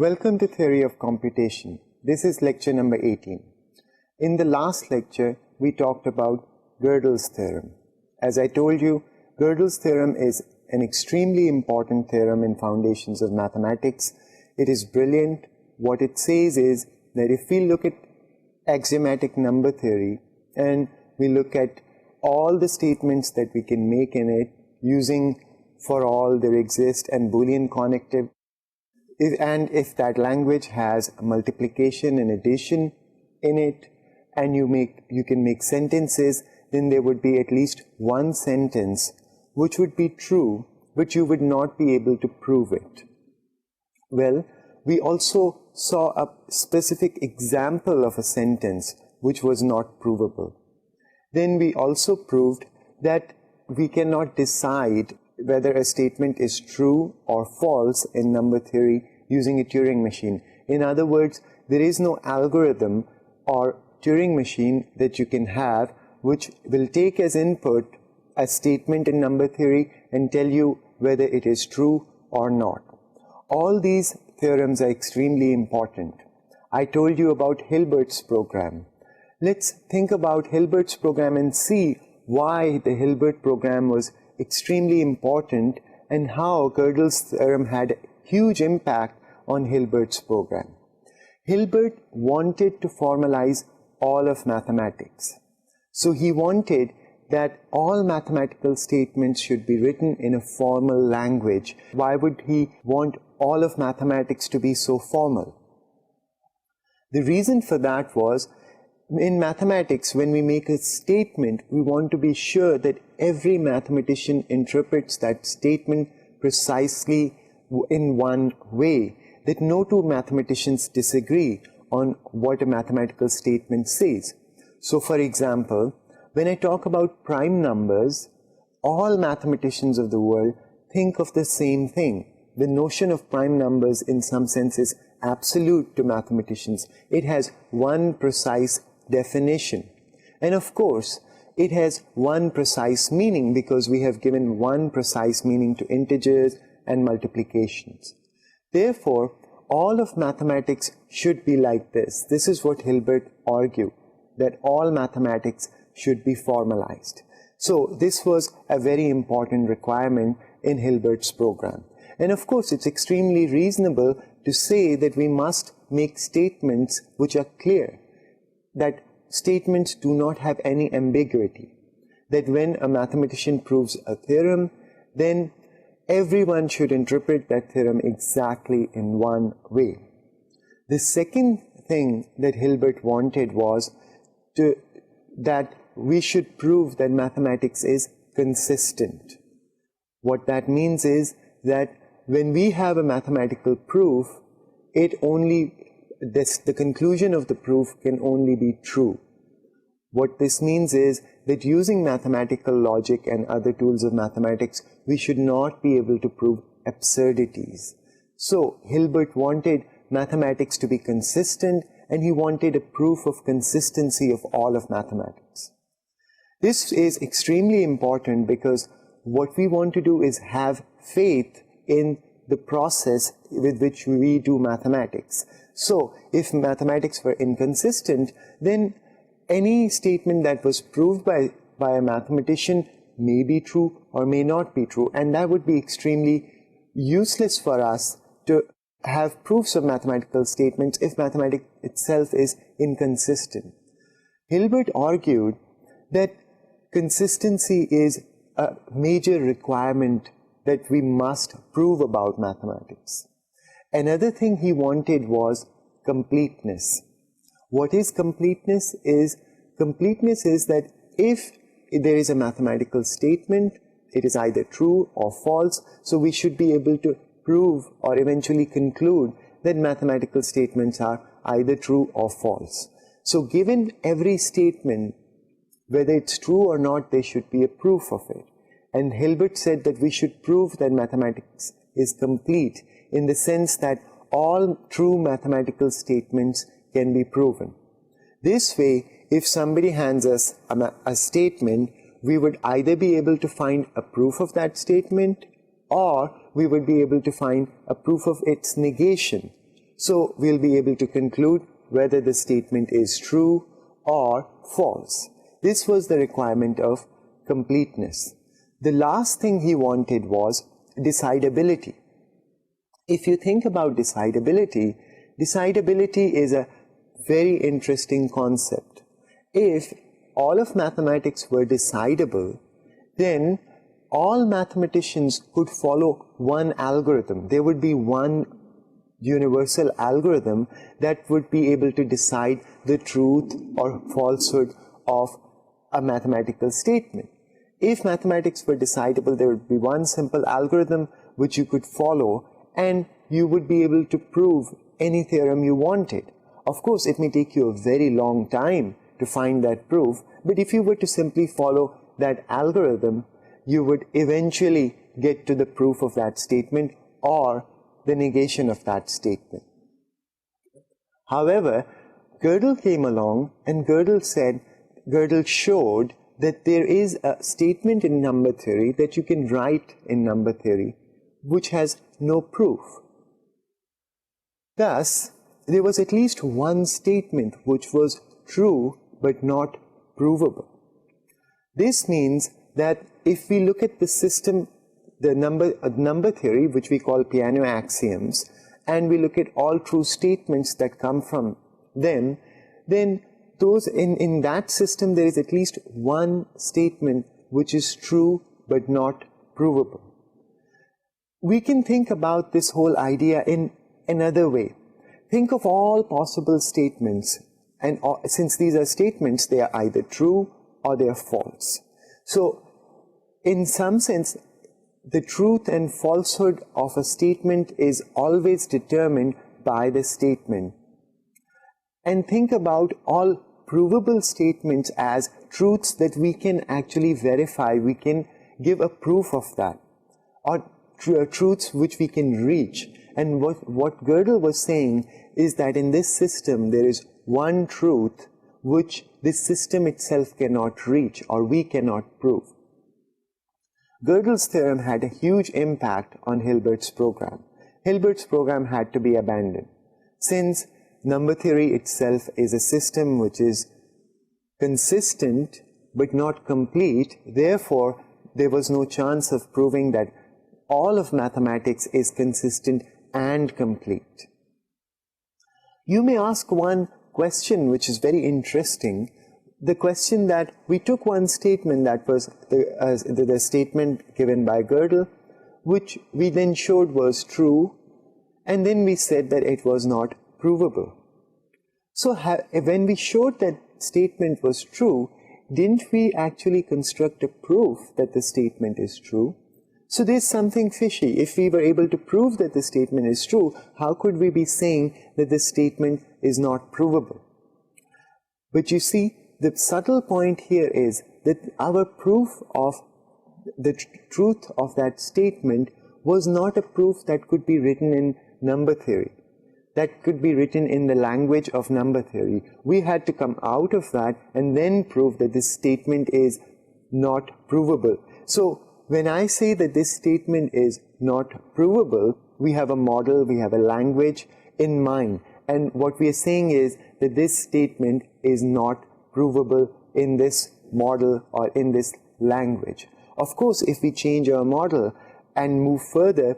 Welcome to Theory of Computation. This is lecture number 18. In the last lecture, we talked about Gödel's theorem. As I told you, Gödel's theorem is an extremely important theorem in foundations of mathematics. It is brilliant. What it says is that if we look at axiomatic number theory and we look at all the statements that we can make in it using for all there exist and Boolean connective, and if that language has multiplication and addition in it, and you can make sentences, then there would be at least one sentence which would be true, but you would not be able to prove it. Well, we also saw a specific example of a sentence which was not provable. Then we also proved that we cannot decide whether a statement is true or false in number theory using a Turing machine. In other words, there is no algorithm or Turing machine that you can have which will take as input a statement in number theory and tell you whether it is true or not. All these theorems are extremely important. I told you about Hilbert's program. Let's think about Hilbert's program and see why the Hilbert program was extremely important and how Gödel's theorem had huge impact on Hilbert's program. Hilbert wanted to formalize all of mathematics. So he wanted that all mathematical statements should be written in a formal language. Why would he want all of mathematics to be so formal? The reason for that was, in mathematics, when we make a statement, we want to be sure that every mathematician interprets that statement precisely in one way, that no two mathematicians disagree on what a mathematical statement says. So, for example, when I talk about prime numbers, all mathematicians of the world think of the same thing. The notion of prime numbers in some sense is absolute to mathematicians. It has one precise definition. And of course, it has one precise meaning because we have given one precise meaning to integers and multiplications. Therefore, all of mathematics should be like this. This is what Hilbert argued, that all mathematics should be formalized. So this was a very important requirement in Hilbert's program. And of course, it's extremely reasonable to say that we must make statements which are clear, that statements do not have any ambiguity, that when a mathematician proves a theorem, then everyone should interpret that theorem exactly in one way. The second thing that Hilbert wanted was that we should prove that mathematics is consistent. What that means is that when we have a mathematical proof, the conclusion of the proof can only be true. What this means is that using mathematical logic and other tools of mathematics, we should not be able to prove absurdities. So Hilbert wanted mathematics to be consistent, and he wanted a proof of consistency of all of mathematics. This is extremely important because what we want to do is have faith in the process with which we do mathematics. So if mathematics were inconsistent, then any statement that was proved by a mathematician may be true or may not be true, and that would be extremely useless for us to have proofs of mathematical statements if mathematics itself is inconsistent. Hilbert argued that consistency is a major requirement that we must prove about mathematics. Another thing he wanted was completeness. What is completeness? Completeness is that if there is a mathematical statement, it is either true or false, so we should be able to prove or eventually conclude that mathematical statements are either true or false. So given every statement, whether it's true or not, there should be a proof of it. And Hilbert said that we should prove that mathematics is complete in the sense that all true mathematical statements can be proven. This way, if somebody hands us a statement, we would either be able to find a proof of that statement, or we would be able to find a proof of its negation. So we'll be able to conclude whether the statement is true or false. This was the requirement of completeness. The last thing he wanted was decidability. If you think about decidability, decidability is a very interesting concept. If all of mathematics were decidable, then all mathematicians could follow one algorithm. There would be one universal algorithm that would be able to decide the truth or falsehood of a mathematical statement. If mathematics were decidable, there would be one simple algorithm which you could follow, and you would be able to prove any theorem you wanted. Of course, it may take you a very long time to find that proof, but if you were to simply follow that algorithm, you would eventually get to the proof of that statement or the negation of that statement. However, Gödel came along and Gödel showed that there is a statement in number theory that you can write in number theory which has no proof. Thus, there was at least one statement which was true but not provable. This means that if we look at the system, the number theory, which we call Peano axioms, and we look at all true statements that come from them, then those in that system there is at least one statement which is true but not provable. We can think about this whole idea in another way. Think of all possible statements, and since these are statements, they are either true or they are false. So, in some sense, the truth and falsehood of a statement is always determined by the statement. And think about all provable statements as truths that we can actually verify, we can give a proof of that, or truths which we can reach. And what Gödel was saying is that in this system there is one truth which this system itself cannot reach or we cannot prove. Gödel's theorem had a huge impact on Hilbert's program. Hilbert's program had to be abandoned. Since number theory itself is a system which is consistent but not complete, therefore there was no chance of proving that all of mathematics is consistent and complete. You may ask one question which is very interesting. The question that we took one statement that was the statement given by Gödel, which we then showed was true, and then we said that it was not provable. So when we showed that statement was true, didn't we actually construct a proof that the statement is true? So there's something fishy. If we were able to prove that the statement is true, how could we be saying that the statement is not provable? But you see, the subtle point here is that our proof of the truth of that statement was not a proof that could be written in number theory, that could be written in the language of number theory. We had to come out of that and then prove that this statement is not provable. So when I say that this statement is not provable, we have a model, we have a language in mind. And what we are saying is that this statement is not provable in this model or in this language. Of course, if we change our model and move further,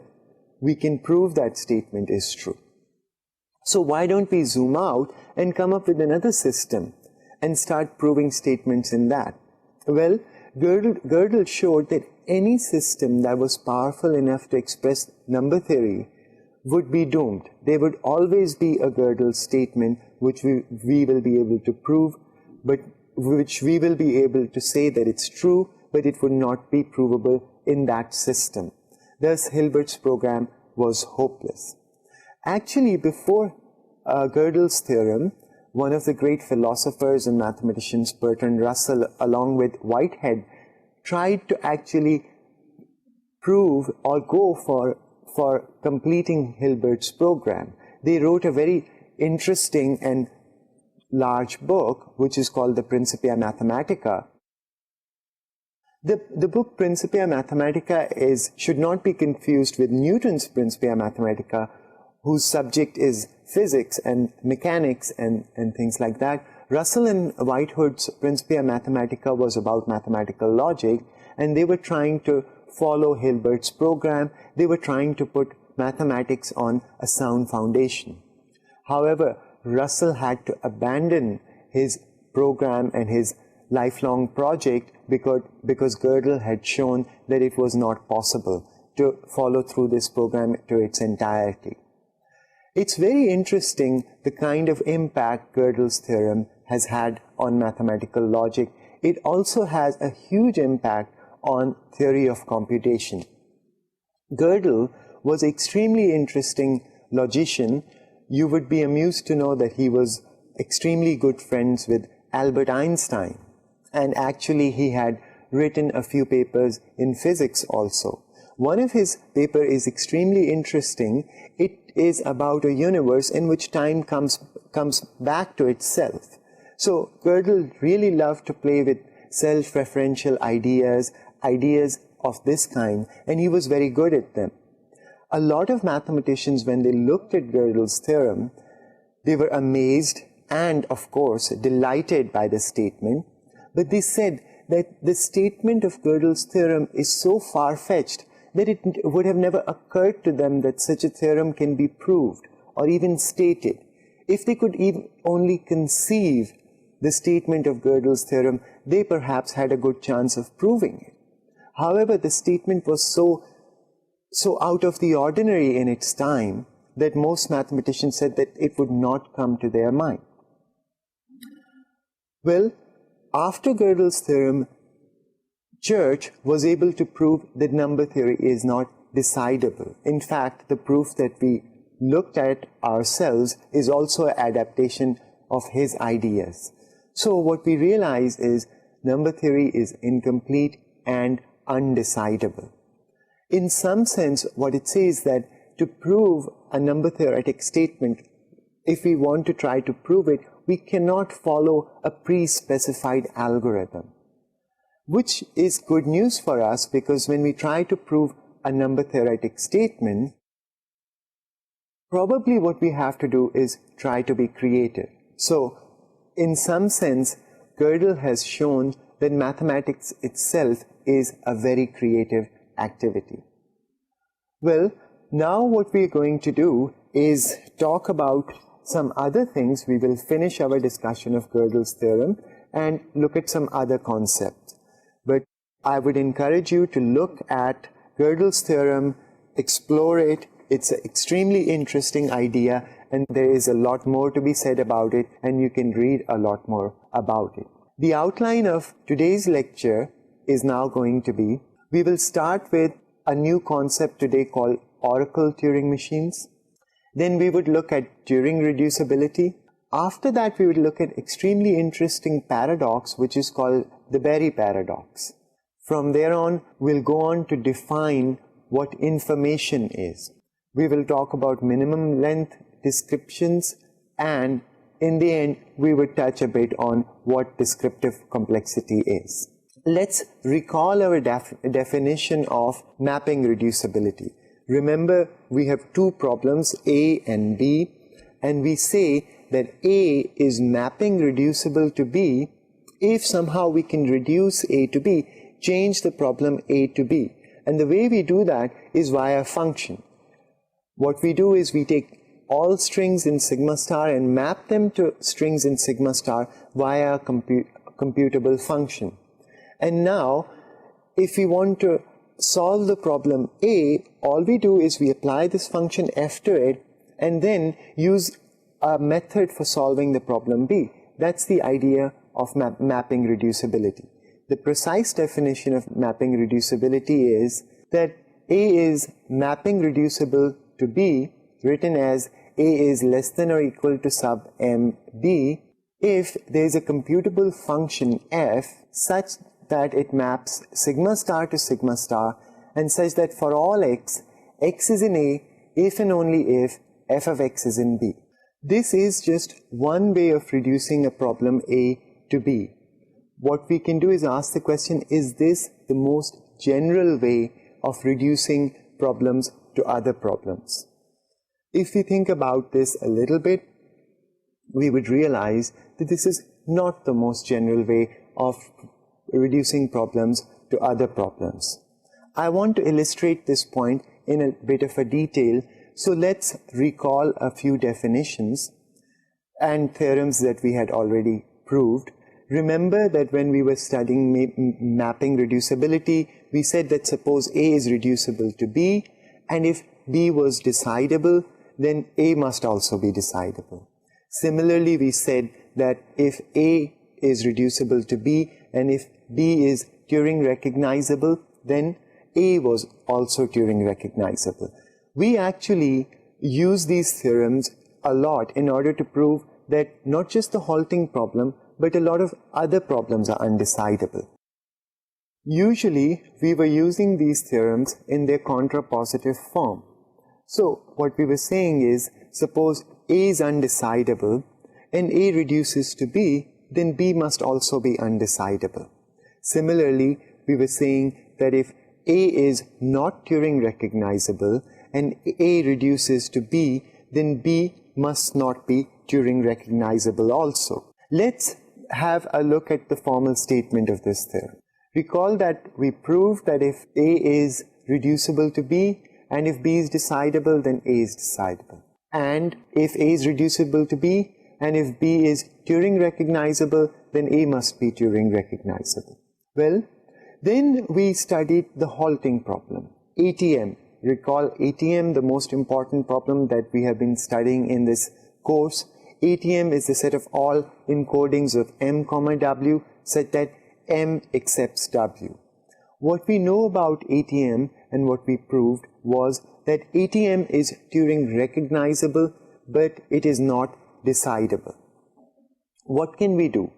we can prove that statement is true. So why don't we zoom out and come up with another system and start proving statements in that? Well, Gödel showed that any system that was powerful enough to express number theory would be doomed. There would always be a Gödel statement which we will be able to prove, but which we will be able to say that it's true, but it would not be provable in that system. Thus, Hilbert's program was hopeless. Actually, before Gödel's theorem, one of the great philosophers and mathematicians, Bertrand Russell, along with Whitehead, tried to actually prove or go for completing Hilbert's program. They wrote a very interesting and large book which is called the Principia Mathematica. The book Principia Mathematica should not be confused with Newton's Principia Mathematica, whose subject is physics and mechanics and things like that. Russell and Whitehood's Principia Mathematica was about mathematical logic, and they were trying to follow Hilbert's program. They were trying to put mathematics on a sound foundation. However, Russell had to abandon his program and his lifelong project because Gödel had shown that it was not possible to follow through this program to its entirety. It's very interesting the kind of impact Gödel's theorem has had on mathematical logic. It also has a huge impact on theory of computation. Gödel was an extremely interesting logician. You would be amused to know that he was extremely good friends with Albert Einstein, and actually he had written a few papers in physics also. One of his papers is extremely interesting. It is about a universe in which time comes back to itself. So Gödel really loved to play with self-referential ideas of this kind, and he was very good at them. A lot of mathematicians, when they looked at Gödel's theorem, they were amazed and, of course, delighted by the statement, but they said that the statement of Gödel's theorem is so far-fetched that it would have never occurred to them that such a theorem can be proved or even stated. If they could even only conceive the statement of Gödel's theorem, they perhaps had a good chance of proving it. However, the statement was so out of the ordinary in its time that most mathematicians said that it would not come to their mind. Well, after Gödel's theorem, Church was able to prove that number theory is not decidable. In fact, the proof that we looked at ourselves is also an adaptation of his ideas. So what we realize is number theory is incomplete and undecidable. In some sense, what it says that to prove a number theoretic statement, if we want to try to prove it, we cannot follow a pre-specified algorithm, which is good news for us, because when we try to prove a number theoretic statement, probably what we have to do is try to be creative. So, in some sense, Gödel has shown that mathematics itself is a very creative activity. Well, now what we are going to do is talk about some other things. We will finish our discussion of Gödel's theorem and look at some other concepts. But I would encourage you to look at Gödel's theorem, explore it. It's an extremely interesting idea, and there is a lot more to be said about it, and you can read a lot more about it. The outline of today's lecture is now going to be, we will start with a new concept today called oracle Turing machines. Then we would look at Turing reducibility. After that, we would look at extremely interesting paradox, which is called the Berry paradox. From there on, we'll go on to define what information is. We will talk about minimum length descriptions, and in the end, we will touch a bit on what descriptive complexity is. Let's recall our definition of mapping reducibility. Remember, we have two problems, A and B, and we say that A is mapping reducible to B if somehow we can reduce A to B, change the problem A to B. And the way we do that is via a function. What we do is we take all strings in sigma star and map them to strings in sigma star via a computable function. And now, if we want to solve the problem A, all we do is we apply this function f to it and then use a method for solving the problem B. That's the idea of mapping reducibility. The precise definition of mapping reducibility is that A is mapping reducible to B, written as A is less than or equal to sub MB, if there is a computable function f such that it maps sigma star to sigma star, and such that for all x, x is in A if and only if f of x is in B. This is just one way of reducing a problem A to B. What we can do is ask the question, is this the most general way of reducing problems to other problems? If we think about this a little bit, we would realize that this is not the most general way of reducing problems to other problems. I want to illustrate this point in a bit of a detail, so let's recall a few definitions and theorems that we had already proved. Remember that when we were studying mapping reducibility, we said that suppose A is reducible to B, and if B was decidable, then A must also be decidable. Similarly, we said that if A is reducible to B, and if B is Turing recognizable, then A was also Turing recognizable. We actually use these theorems a lot in order to prove that not just the halting problem, but a lot of other problems are undecidable. Usually, we were using these theorems in their contrapositive form. So, what we were saying is, suppose A is undecidable and A reduces to B, then B must also be undecidable. Similarly, we were saying that if A is not Turing recognizable and A reduces to B, then B must not be Turing recognizable also. Let's have a look at the formal statement of this theorem. Recall that we proved that if A is reducible to B and if B is decidable, then A is decidable. And if A is reducible to B and if B is Turing recognizable, then A must be Turing recognizable. Well, then we studied the halting problem, ATM. Recall ATM, the most important problem that we have been studying in this course. ATM is the set of all encodings of M, W such that M accepts W. What we know about ATM and what we proved was that ATM is Turing recognizable, but it is not decidable. What can we do?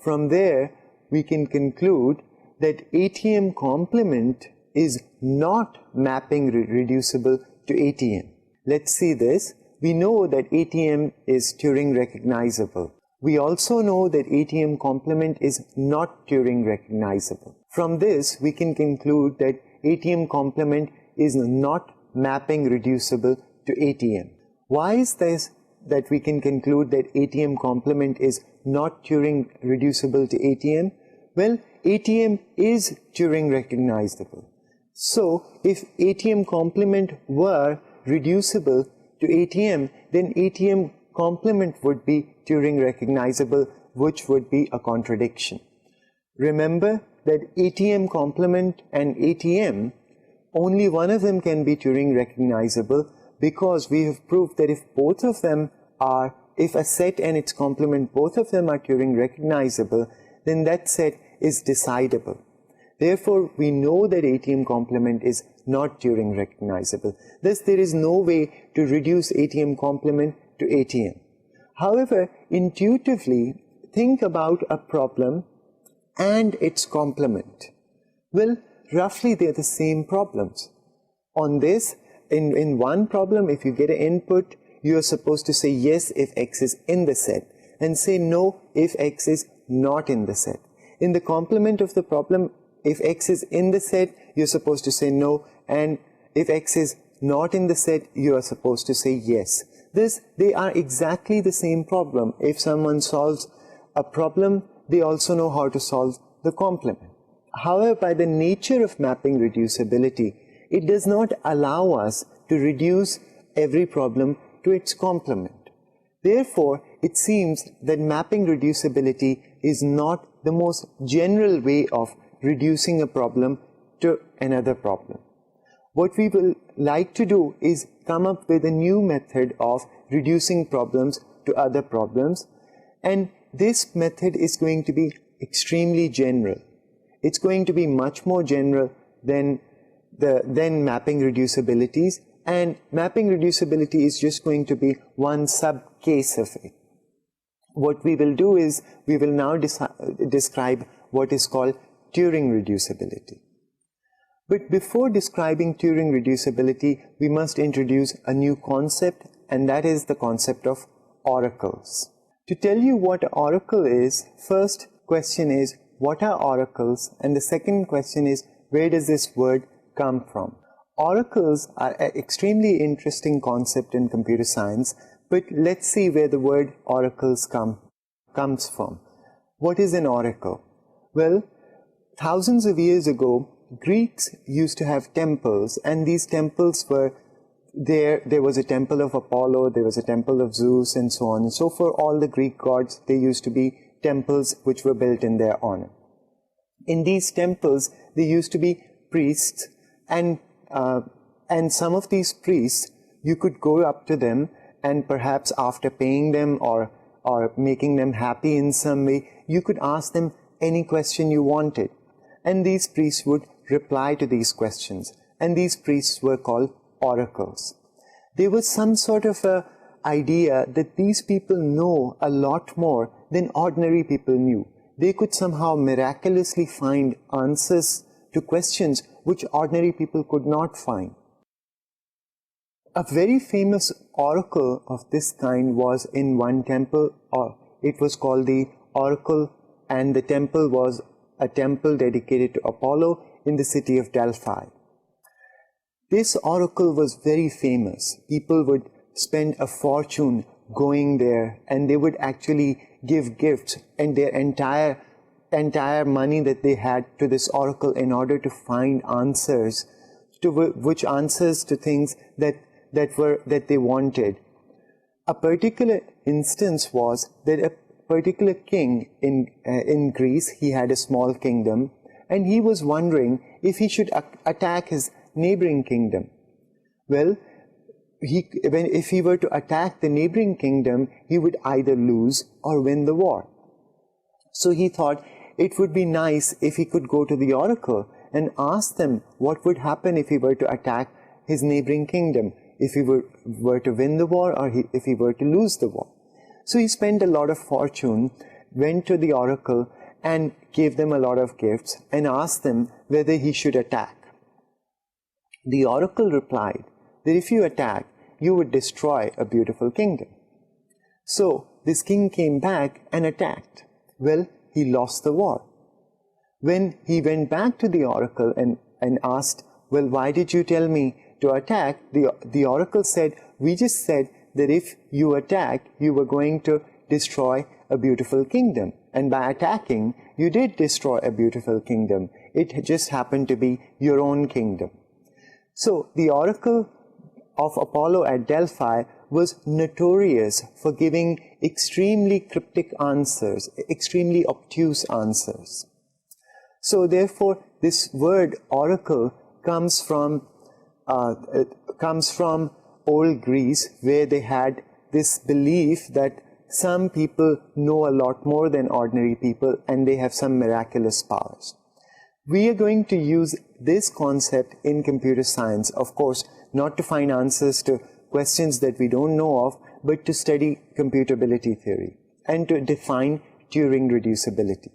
From there, we can conclude that ATM complement is not mapping reducible to ATM. Let's see this. We know that ATM is Turing recognizable. We also know that ATM complement is not Turing recognizable. From this, we can conclude that ATM complement is not mapping reducible to ATM. Why is this that we can conclude that ATM complement is not Turing reducible to ATM? Well, ATM is Turing recognizable. So, if ATM complement were reducible to ATM, then ATM complement would be Turing recognizable, which would be a contradiction. Remember that ATM complement and ATM, only one of them can be Turing recognizable, because we have proved that if both of them are, if a set and its complement, both of them are Turing recognizable, then that set is decidable. Therefore, we know that ATM complement is not Turing recognizable. Thus, there is no way to reduce ATM complement to ATM. However, intuitively, think about a problem and its complement. Well, roughly they are the same problems. On this, in one problem, if you get an input, you are supposed to say yes if X is in the set and say no if X is not in the set. In the complement of the problem, if X is in the set, you're supposed to say no, and if X is not in the set, you are supposed to say yes. They are exactly the same problem. If someone solves a problem, they also know how to solve the complement. However, by the nature of mapping reducibility, it does not allow us to reduce every problem to its complement. Therefore, it seems that mapping reducibility is not the most general way of reducing a problem to another problem. What we will like to do is come up with a new method of reducing problems to other problems, and this method is going to be extremely general. It's going to be much more general than mapping reducibilities, and mapping reducibility is just going to be one sub-case of it. What we will do is, we will now describe what is called Turing reducibility. But before describing Turing reducibility, we must introduce a new concept, and that is the concept of oracles. To tell you what an oracle is, first question is, what are oracles? And the second question is, where does this word come from? Oracles are an extremely interesting concept in computer science, but let's see where the word oracles comes from. What is an oracle? Well, thousands of years ago, Greeks used to have temples, and these temples were there was a temple of Apollo, there was a temple of Zeus, and so on. And so for all the Greek gods, there used to be temples which were built in their honor. In these temples, there used to be priests, and some of these priests, you could go up to them, and perhaps after paying them or making them happy in some way, you could ask them any question you wanted. And these priests would reply to these questions. And these priests were called oracles. There was some sort of a idea that these people know a lot more than ordinary people knew. They could somehow miraculously find answers to questions which ordinary people could not find. A very famous oracle of this kind was in one temple, or it was called the oracle, and the temple was a temple dedicated to Apollo in the city of Delphi. This oracle was very famous. People would spend a fortune going there, and they would actually give gifts and their entire money that they had to this oracle in order to find answers to things that they wanted. A particular instance was that a particular king in Greece, he had a small kingdom, and he was wondering if he should attack his neighboring kingdom. Well, if he were to attack the neighboring kingdom, he would either lose or win the war. So he thought it would be nice if he could go to the oracle and ask them what would happen if he were to attack his neighboring kingdom, if he were to win the war or if he were to lose the war. So he spent a lot of fortune, went to the oracle and gave them a lot of gifts and asked them whether he should attack. The oracle replied that if you attack, you would destroy a beautiful kingdom. So this king came back and attacked. Well, he lost the war. When he went back to the oracle and asked, well, why did you tell me to attack? The oracle said, we just said that if you attack, you were going to destroy a beautiful kingdom. And by attacking, you did destroy a beautiful kingdom. It just happened to be your own kingdom. So the oracle of Apollo at Delphi was notorious for giving extremely cryptic answers, extremely obtuse answers. So therefore, this word oracle comes from old Greece, where they had this belief that some people know a lot more than ordinary people and they have some miraculous powers. We are going to use this concept in computer science, of course, not to find answers to questions that we don't know of, but to study computability theory and to define Turing reducibility.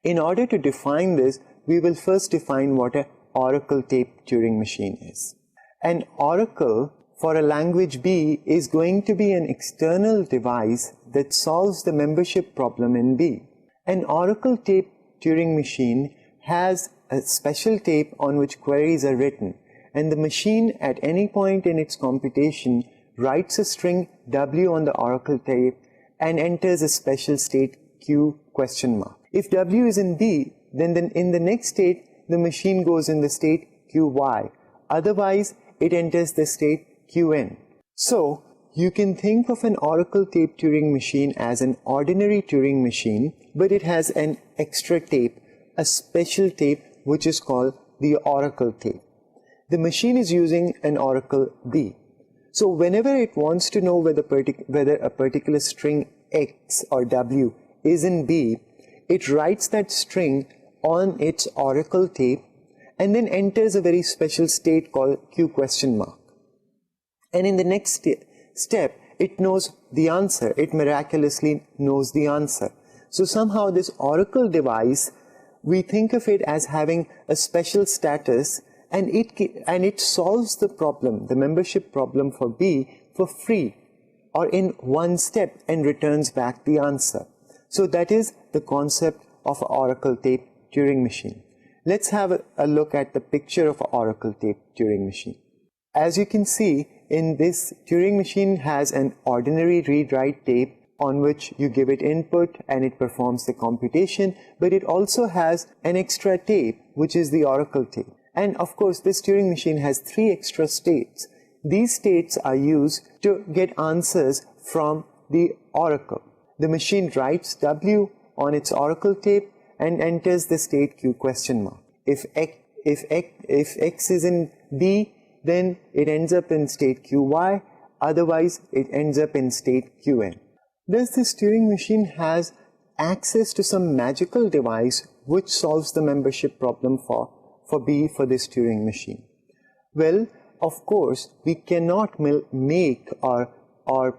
In order to define this, we will first define what an oracle tape Turing machine is. An oracle for a language B is going to be an external device that solves the membership problem in B. An oracle tape Turing machine has a special tape on which queries are written, and the machine at any point in its computation writes a string W on the oracle tape and enters a special state Q question mark. If W is in B, then in the next state, the machine goes in the state QY. Otherwise, it enters the state Qn. So, you can think of an oracle tape Turing machine as an ordinary Turing machine, but it has an extra tape, a special tape which is called the oracle tape. The machine is using an oracle B. So whenever it wants to know whether a particular string X or W is in B, it writes that string on its oracle tape and then enters a very special state called Q question mark. And in the next step, it knows the answer. It miraculously knows the answer. So somehow this oracle device, we think of it as having a special status, and it solves the problem, the membership problem for B, for free or in one step and returns back the answer. So that is the concept of oracle tape Turing machine. Let's have a look at the picture of an Oracle tape Turing machine. As you can see, in this Turing machine has an ordinary read-write tape on which you give it input and it performs the computation, but it also has an extra tape, which is the Oracle tape. And of course, this Turing machine has 3 extra states. These states are used to get answers from the Oracle. The machine writes W on its Oracle tape and enters the state Q question mark. If X is in B, then it ends up in state QY, otherwise it ends up in state QN. Thus, this Turing machine has access to some magical device which solves the membership problem for B for this Turing machine. Well, of course, we cannot make or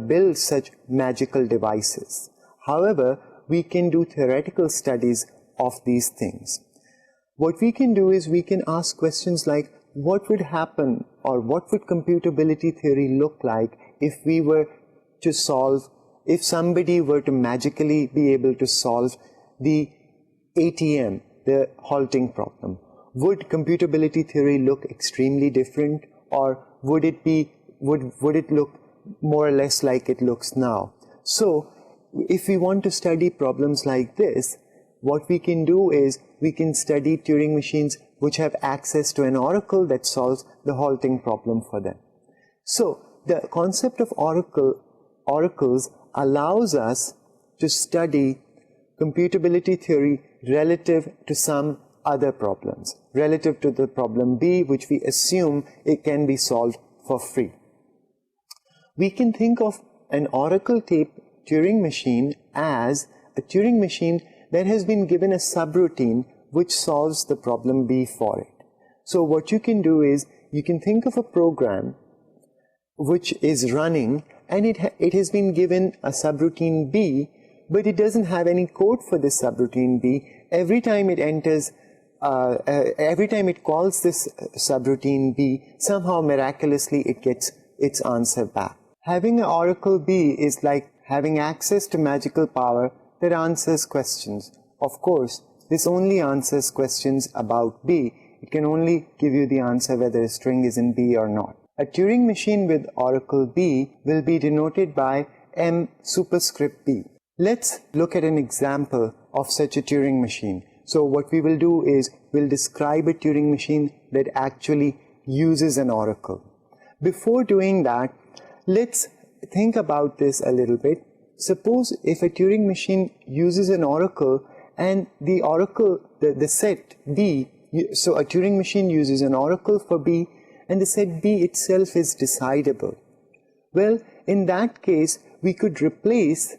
build such magical devices. However, we can do theoretical studies of these things. What we can do is we can ask questions like, what would happen or what would computability theory look like if we were to solve, if somebody were to magically be able to solve the ATM, the halting problem? Would computability theory look extremely different, or would it look more or less like it looks now? So, if we want to study problems like this, what we can do is we can study Turing machines which have access to an oracle that solves the halting problem for them. So, the concept of oracles allows us to study computability theory relative to some other problems, relative to the problem B, which we assume it can be solved for free. We can think of an Oracle tape Turing machine as a Turing machine that has been given a subroutine which solves the problem B for it. So what you can do is you can think of a program which is running and it has been given a subroutine B, but it doesn't have any code for this subroutine B. Every time it enters, every time it calls this subroutine B, somehow miraculously it gets its answer back. Having an Oracle B is like having access to magical power that answers questions. Of course, this only answers questions about B. It can only give you the answer whether a string is in B or not. A Turing machine with Oracle B will be denoted by M superscript B. Let's look at an example of such a Turing machine. So what we will do is we'll describe a Turing machine that actually uses an oracle. Before doing that, let's think about this a little bit. Suppose if a Turing machine uses an oracle and the oracle, the set B, so a Turing machine uses an oracle for B and the set B itself is decidable. Well, in that case, we could replace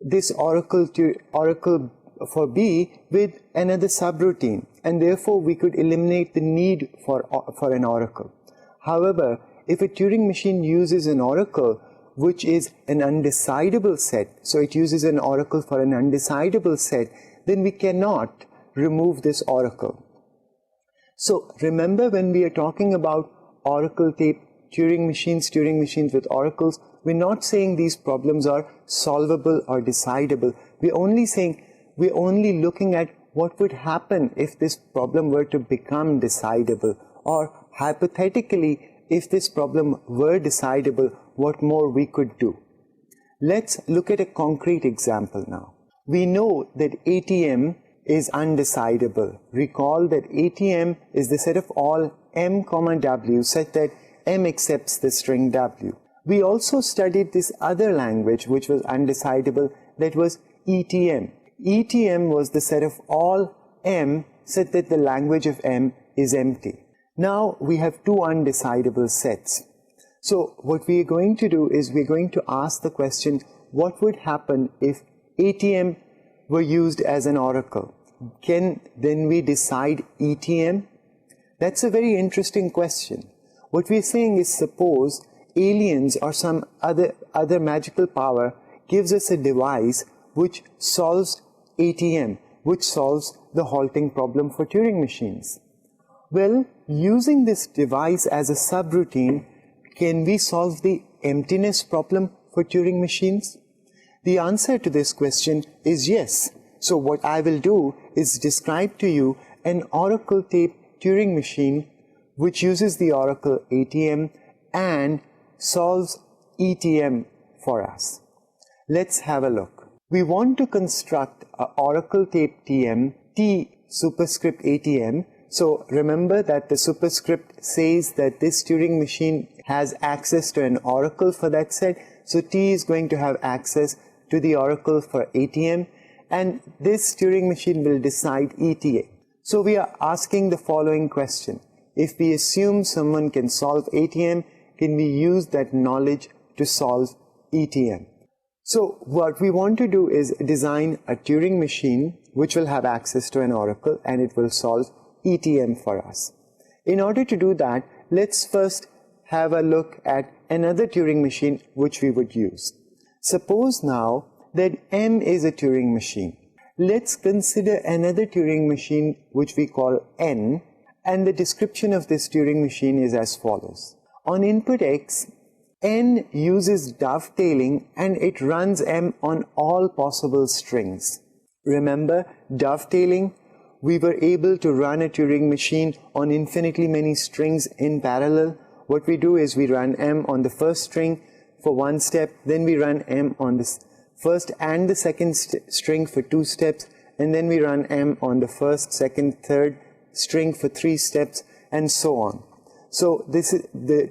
this oracle for B with another subroutine, and therefore we could eliminate the need for an oracle. However, if a Turing machine uses an oracle which is an undecidable set, so it uses an oracle for an undecidable set, then we cannot remove this oracle. So remember, when we are talking about Oracle tape Turing machines with oracles, we're not saying these problems are solvable or decidable. We're only looking at what would happen if this problem were to become decidable, or hypothetically, if this problem were decidable, what more we could do. Let's look at a concrete example now. We know that ATM is undecidable. Recall that ATM is the set of all M, W such that M accepts the string W. We also studied this other language which was undecidable, that was ETM. ETM was the set of all M such that the language of M is empty. Now we have two undecidable sets. So what we are going to do is we're going to ask the question, what would happen if ATM were used as an oracle? Can then we decide ETM? That's a very interesting question. What we're saying is, suppose aliens or some other magical power gives us a device which solves ATM, which solves the halting problem for Turing machines. Well, using this device as a subroutine, can we solve the emptiness problem for Turing machines? The answer to this question is yes. So what I will do is describe to you an Oracle tape Turing machine which uses the Oracle ATM and solves ETM for us. Let's have a look. We want to construct an Oracle tape TM, T superscript ATM. So remember that the superscript says that this Turing machine has access to an Oracle for that set. So T is going to have access to the Oracle for ATM, and this Turing machine will decide ETA. So we are asking the following question. If we assume someone can solve ATM, can we use that knowledge to solve ETM? So what we want to do is design a Turing machine which will have access to an Oracle and it will solve ETM for us. In order to do that, let's first have a look at another Turing machine which we would use. Suppose now that M is a Turing machine. Let's consider another Turing machine which we call N, and the description of this Turing machine is as follows. On input X, N uses dovetailing and it runs M on all possible strings. Remember dovetailing? We were able to run a Turing machine on infinitely many strings in parallel. What we do is we run M on the first string for one step, then we run M on the first and the second string for 2 steps, and then we run M on the first, second, third string for 3 steps, and so on. So this is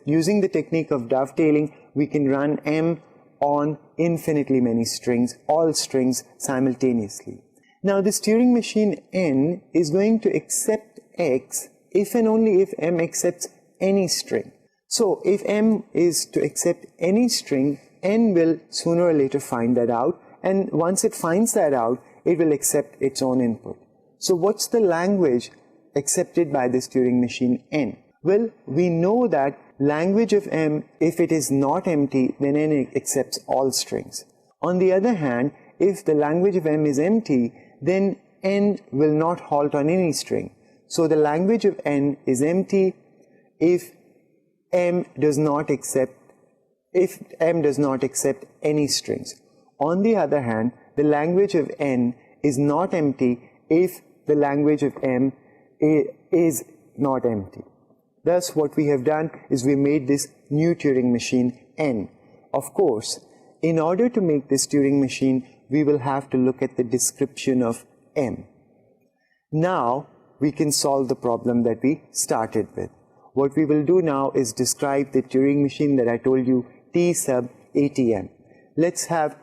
using the technique of dovetailing, we can run M on infinitely many strings, all strings simultaneously. Now this Turing machine N is going to accept X if and only if M accepts any string. So if M is to accept any string, N will sooner or later find that out, and once it finds that out, it will accept its own input. So what's the language accepted by this Turing machine N? Well, we know that language of M, if it is not empty, then N accepts all strings. On the other hand, if the language of M is empty, then N will not halt on any string. So the language of N is empty if M does not accept any strings. On the other hand, the language of N is not empty if the language of M is not empty. Thus, what we have done is we made this new Turing machine N. Of course, in order to make this Turing machine, we will have to look at the description of M. Now, we can solve the problem that we started with. What we will do now is describe the Turing machine that I told you, T sub ATM. Let's have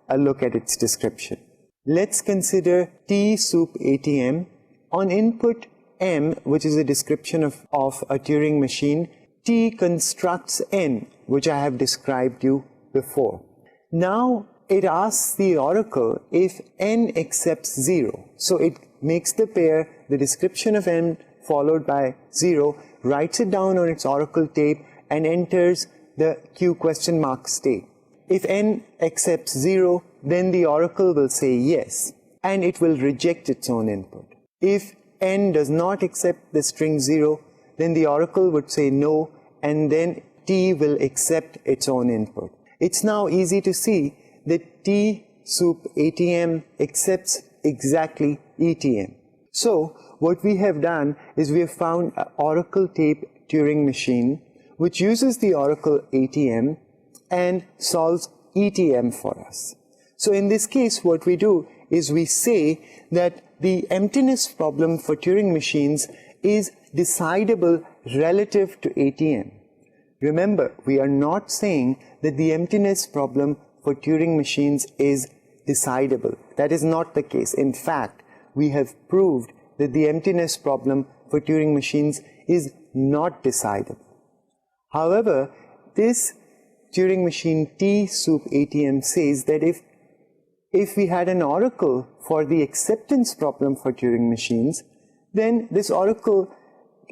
a look at its description. Let's consider T sup ATM. On input M, which is a description of a Turing machine, T constructs N, which I have described you before. Now it asks the Oracle if N accepts 0. So it makes the pair, the description of N followed by 0, writes it down on its Oracle tape and enters the Q question mark state. If N accepts 0, then the Oracle will say yes, and it will reject its own input. If N does not accept the string 0, then the Oracle would say no, and then T will accept its own input. It's now easy to see that T sup ATM accepts exactly ETM. So what we have done is we have found an Oracle tape Turing machine which uses the Oracle ATM and solves ETM for us. So in this case, what we do is we say that the emptiness problem for Turing machines is decidable relative to ATM. Remember, we are not saying that the emptiness problem for Turing machines is decidable. That is not the case. In fact, we have proved that the emptiness problem for Turing machines is not decidable. However, this Turing machine T sup ATM says that if we had an Oracle for the acceptance problem for Turing machines, then this Oracle,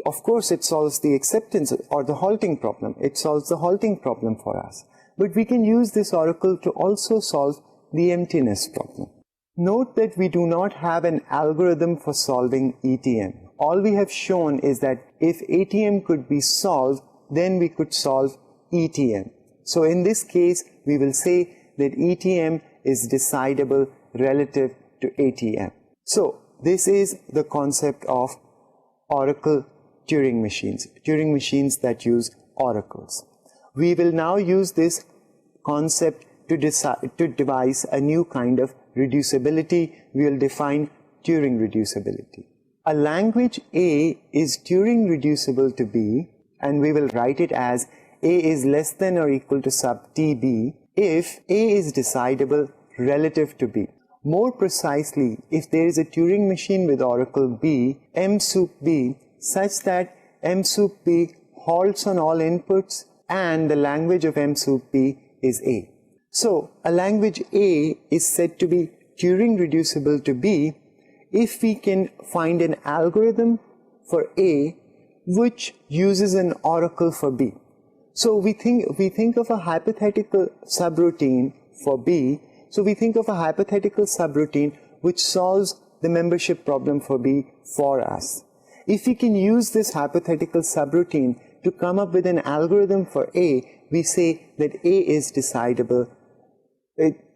of course, it solves the acceptance or the halting problem. It solves the halting problem for us. But we can use this Oracle to also solve the emptiness problem. Note that we do not have an algorithm for solving ETM. All we have shown is that if ATM could be solved, then we could solve ETM. So in this case, we will say that ETM is decidable relative to ATM. So this is the concept of Oracle Turing machines that use oracles. We will now use this concept to devise a new kind of reducibility. We will define Turing reducibility. A language A is Turing reducible to B, and we will write it as A is less than or equal to sub TB if A is decidable relative to B. More precisely, if there is a Turing machine with oracle B, M sup B, such that M sup B halts on all inputs and the language of M sup B is A. So, a language A is said to be Turing reducible to B if we can find an algorithm for A which uses an oracle for B. So we think of a hypothetical subroutine for B. So we think of a hypothetical subroutine which solves the membership problem for B for us. If we can use this hypothetical subroutine to come up with an algorithm for A, we say that A is decidable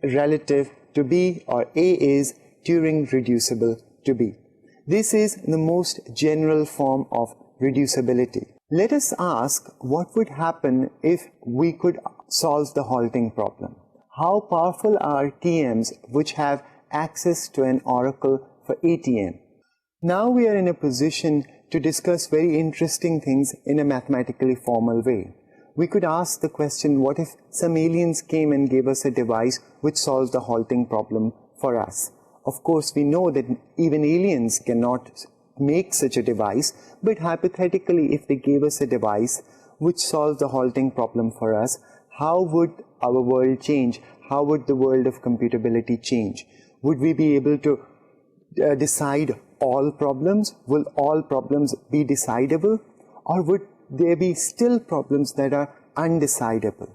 relative to B, or A is Turing reducible to B. This is the most general form of reducibility. Let us ask what would happen if we could solve the halting problem. How powerful are TMs which have access to an oracle for ATM? Now we are in a position to discuss very interesting things in a mathematically formal way. We could ask the question, what if some aliens came and gave us a device which solves the halting problem for us? Of course, we know that even aliens cannot make such a device, but hypothetically, if they gave us a device which solves the halting problem for us, how would our world change? How would the world of computability change? Would we be able to decide all problems? Will all problems be decidable? Or would there be still problems that are undecidable?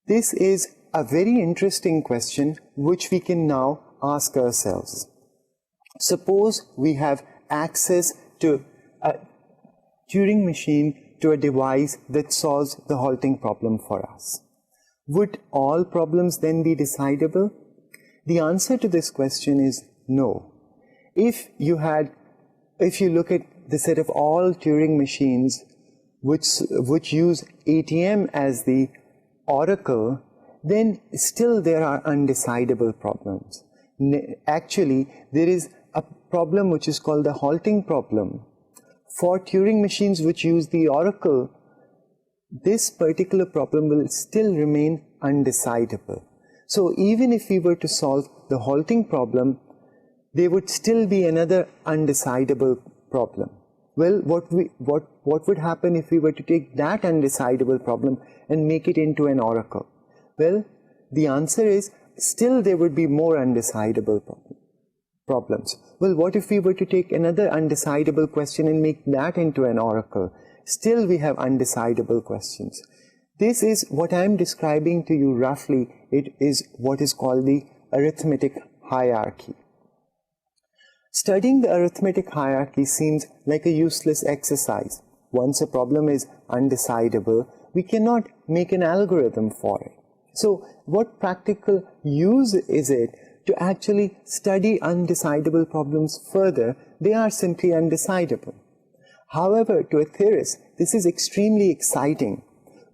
This is a very interesting question which we can now ask ourselves. Suppose we have access to a Turing machine, to a device that solves the halting problem for us. Would all problems then be decidable? The answer to this question is no. If you look at the set of all Turing machines which use ATM as the oracle, then still there are undecidable problems. Actually, there is a problem which is called the halting problem. For Turing machines which use the oracle, this particular problem will still remain undecidable. So even if we were to solve the halting problem, there would still be another undecidable problem. Well, what would happen if we were to take that undecidable problem and make it into an oracle? Well, the answer is still there would be more undecidable problems. Well, what if we were to take another undecidable question and make that into an oracle? Still we have undecidable questions. This is what I am describing to you roughly. It is what is called the arithmetic hierarchy. Studying the arithmetic hierarchy seems like a useless exercise. Once a problem is undecidable, we cannot make an algorithm for it. So what practical use is it to actually study undecidable problems further? They are simply undecidable. However, to a theorist, this is extremely exciting.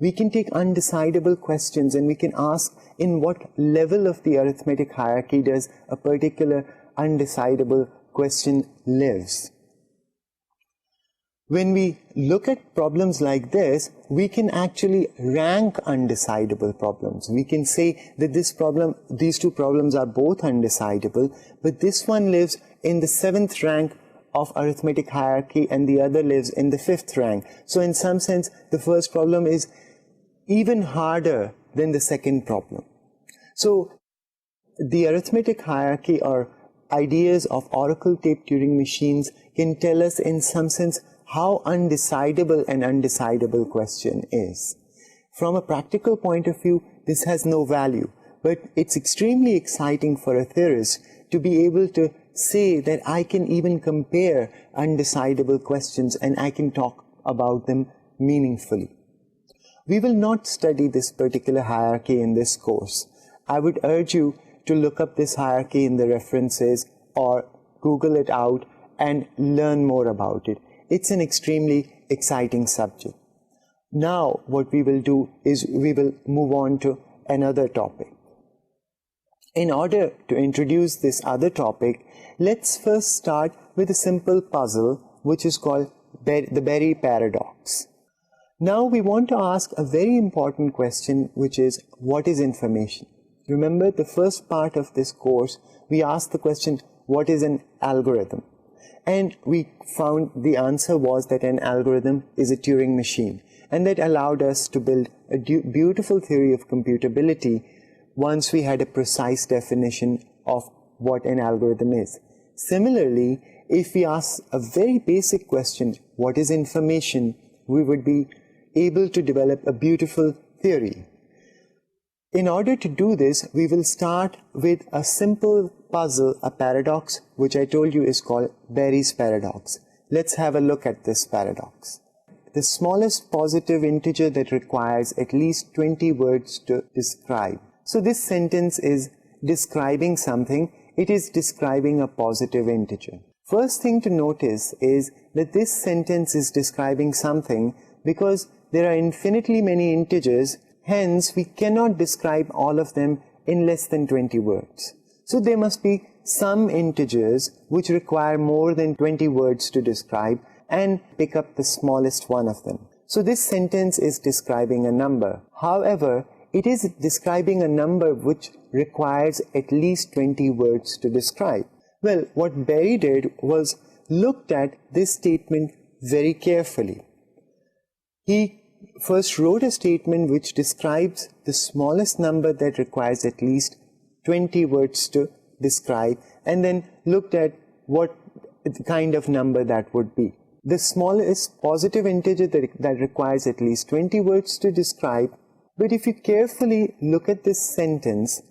We can take undecidable questions and we can ask in what level of the arithmetic hierarchy does a particular undecidable question lives. When we look at problems like this, we can actually rank undecidable problems. We can say that these two problems are both undecidable, but this one lives in the 7th rank of arithmetic hierarchy and the other lives in the 5th rank. So in some sense, the first problem is even harder than the second problem. So the arithmetic hierarchy or ideas of oracle tape Turing machines can tell us in some sense how undecidable an undecidable question is. From a practical point of view, this has no value, but it's extremely exciting for a theorist to be able to say that I can even compare undecidable questions and I can talk about them meaningfully. We will not study this particular hierarchy in this course. I would urge you to look up this hierarchy in the references or Google it out and learn more about it. it's an extremely exciting subject. Now what we will do is we will move on to another topic. In order to introduce this other topic, let's first start with a simple puzzle which is called the Berry paradox. Now we want to ask a very important question, which is, what is information? Remember, the first part of this course we asked the question, what is an algorithm? And we found the answer was that an algorithm is a Turing machine, and that allowed us to build a beautiful theory of computability once we had a precise definition of what an algorithm is. Similarly, if we ask a very basic question, what is information, we would be able to develop a beautiful theory. In order to do this, we will start with a simple puzzle, a paradox, which I told you is called Berry's paradox. Let's have a look at this paradox. The smallest positive integer that requires at least 20 words to describe. So this sentence is describing something. It is describing a positive integer. First thing to notice is that this sentence is describing something because there are infinitely many integers. Hence, we cannot describe all of them in less than 20 words. So there must be some integers which require more than 20 words to describe, and pick up the smallest one of them. So this sentence is describing a number. However, it is describing a number which requires at least 20 words to describe. Well, what Berry did was looked at this statement very carefully. He first wrote a statement which describes the smallest number that requires at least 20 words to describe, and then looked at what kind of number that would be. The smallest positive integer that requires at least 20 words to describe. But if you carefully look at this sentence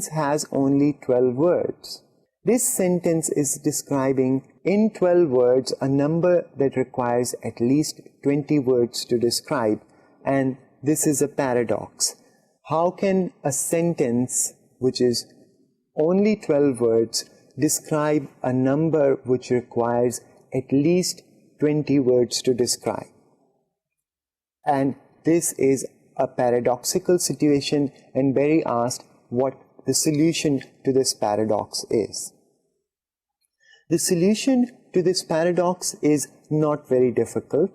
has only 12 words. This sentence is describing in 12 words a number that requires at least 20 words to describe, and this is a paradox. How can a sentence which is only 12 words describe a number which requires at least 20 words to describe? And this is a paradoxical situation, and Berry asked what the solution to this paradox is. The solution to this paradox is not very difficult.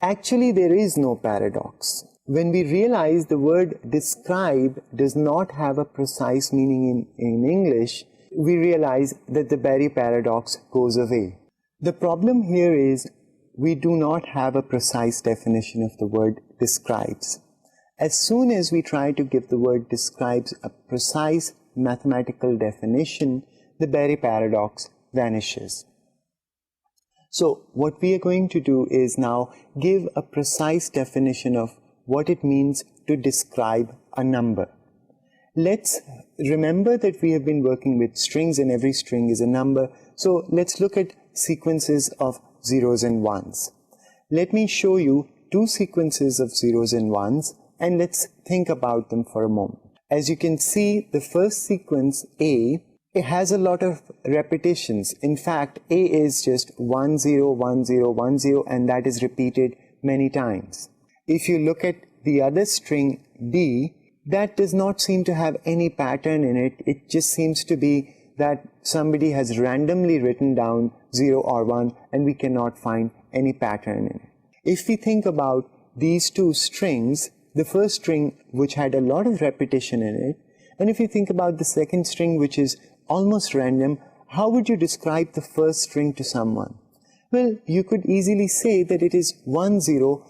Actually, there is no paradox. When we realize the word describe does not have a precise meaning in English, we realize that the Berry paradox goes away. The problem here is we do not have a precise definition of the word describes. As soon as we try to give the word describes a precise mathematical definition, the Berry paradox vanishes. So what we are going to do is now give a precise definition of what it means to describe a number. Let's remember that we have been working with strings, and every string is a number. So let's look at sequences of zeros and ones. Let me show you two sequences of zeros and ones, and let's think about them for a moment. As you can see, the first sequence, A, it has a lot of repetitions. In fact, A is just 1 0 1 0 1 0, and that is repeated many times. If you look at the other string, B, that does not seem to have any pattern in it. It just seems to be that somebody has randomly written down 0 or 1, and we cannot find any pattern in it. If we think about these two strings, the first string which had a lot of repetition in it, and if you think about the second string which is almost random, how would you describe the first string to someone? Well, you could easily say that it is 1 0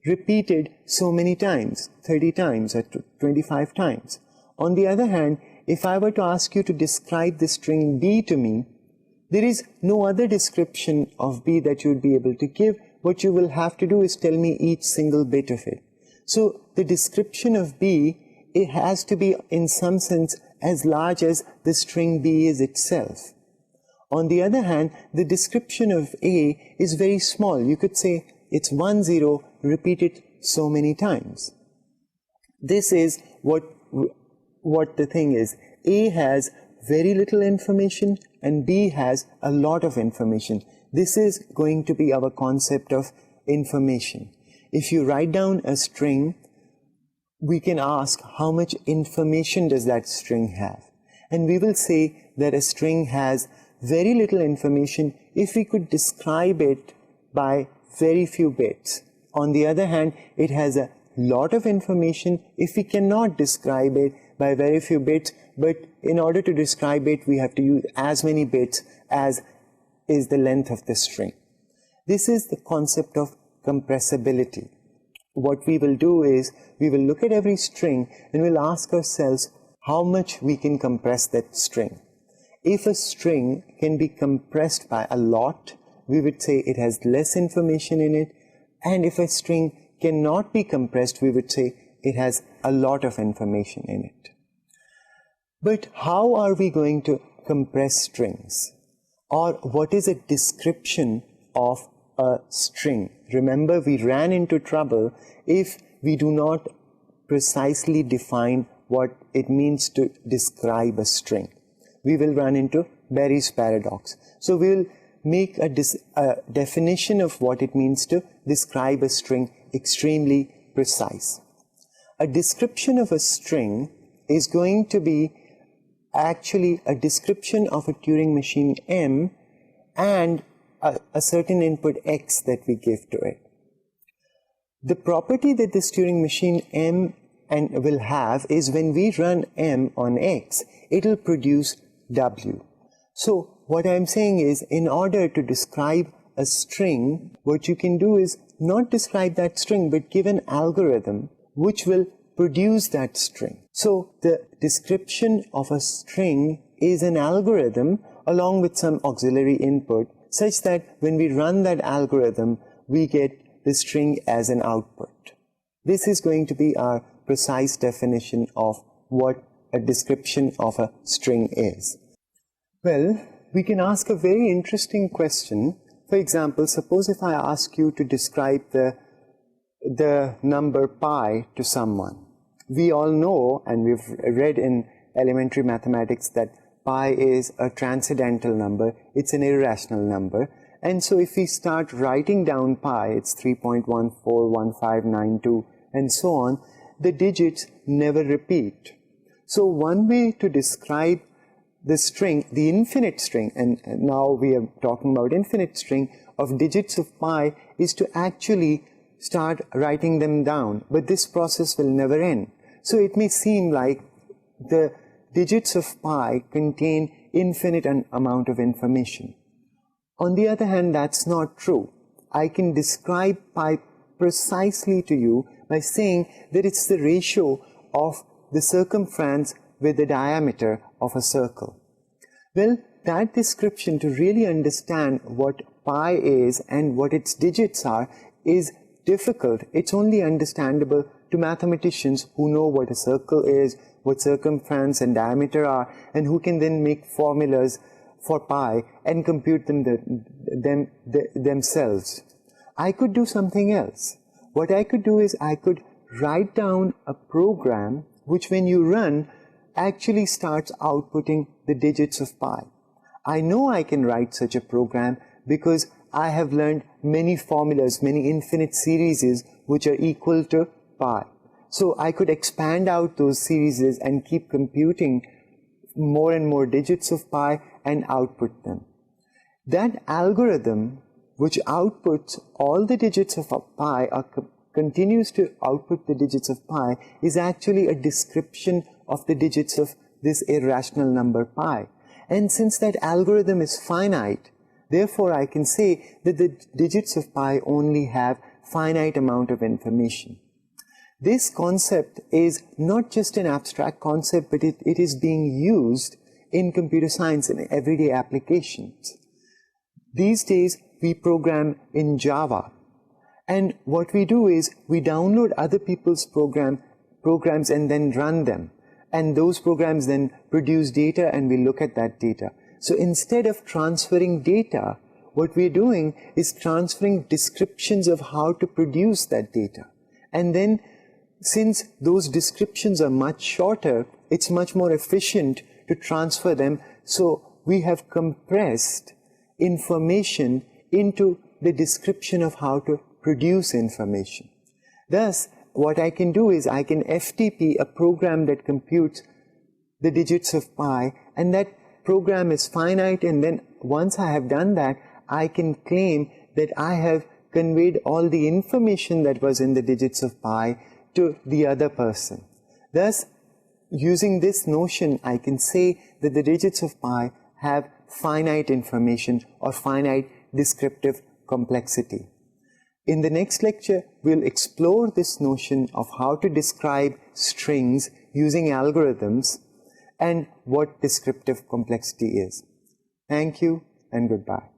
repeated so many times, 30 times or 25 times. On the other hand, if I were to ask you to describe the string B to me, there is no other description of B that you would be able to give. What you will have to do is tell me each single bit of it. So the description of B, it has to be in some sense as large as the string B is itself. On the other hand, the description of A is very small. You could say it's 1 0 repeated so many times. This is what the thing is. A has very little information and B has a lot of information. This is going to be our concept of information. If you write down a string, we can ask how much information does that string have. And we will say that a string has very little information if we could describe it by very few bits. On the other hand, it has a lot of information if we cannot describe it by very few bits, but in order to describe it, we have to use as many bits as is the length of the string. This is the concept of compressibility. What we will do is, we will look at every string and we'll ask ourselves how much we can compress that string. If a string can be compressed by a lot, we would say it has less information in it. And if a string cannot be compressed, we would say it has a lot of information in it. But how are we going to compress strings? Or what is a description of a string? Remember, we ran into trouble if we do not precisely define what it means to describe a string. We will run into Berry's paradox. So we will make a definition of what it means to describe a string extremely precise. A description of a string is going to be actually a description of a Turing machine M and a certain input X that we give to it. The property that this Turing machine M and will have is when we run M on X, it will produce W. So what I'm saying is, in order to describe a string, what you can do is not describe that string, but give an algorithm which will produce that string. So the description of a string is an algorithm along with some auxiliary input, such that when we run that algorithm, we get the string as an output. This is going to be our precise definition of what a description of a string is. Well, we can ask a very interesting question. For example, suppose if I ask you to describe the number pi to someone. We all know, and we've read in elementary mathematics, that pi is a transcendental number. It's an irrational number. And so if we start writing down pi, it's 3.141592 and so on, the digits never repeat. So one way to describe the string, the infinite string, and now we are talking about infinite string of digits of pi, is to actually start writing them down. But this process will never end. So it may seem like the digits of pi contain infinite amount of information. On the other hand, that's not true. I can describe pi precisely to you by saying that it's the ratio of the circumference with the diameter of a circle. Well, that description, to really understand what pi is and what its digits are, is difficult. It's only understandable to mathematicians who know what a circle is, what circumference and diameter are, and who can then make formulas for pi and compute them themselves. I could do something else. What I could do is I could write down a program which, when you run, actually starts outputting the digits of pi. I know I can write such a program because I have learned many formulas, many infinite series which are equal to pi. So I could expand out those series and keep computing more and more digits of pi and output them. That algorithm which outputs all the digits of pi or continues to output the digits of pi is actually a description of the digits of this irrational number pi. And since that algorithm is finite, therefore I can say that the digits of pi only have finite amount of information. This concept is not just an abstract concept, but it is being used in computer science in everyday applications. These days, we program in Java. And what we do is we download other people's programs and then run them. And those programs then produce data and we look at that data. So instead of transferring data, what we're doing is transferring descriptions of how to produce that data. And then, since those descriptions are much shorter, it's much more efficient to transfer them. So we have compressed information into the description of how to produce information. Thus, what I can do is I can FTP a program that computes the digits of pi, and that program is finite, and then once I have done that, I can claim that I have conveyed all the information that was in the digits of pi to the other person. Thus, using this notion, I can say that the digits of pi have finite information or finite descriptive complexity. In the next lecture, we'll explore this notion of how to describe strings using algorithms and what descriptive complexity is. Thank you and goodbye.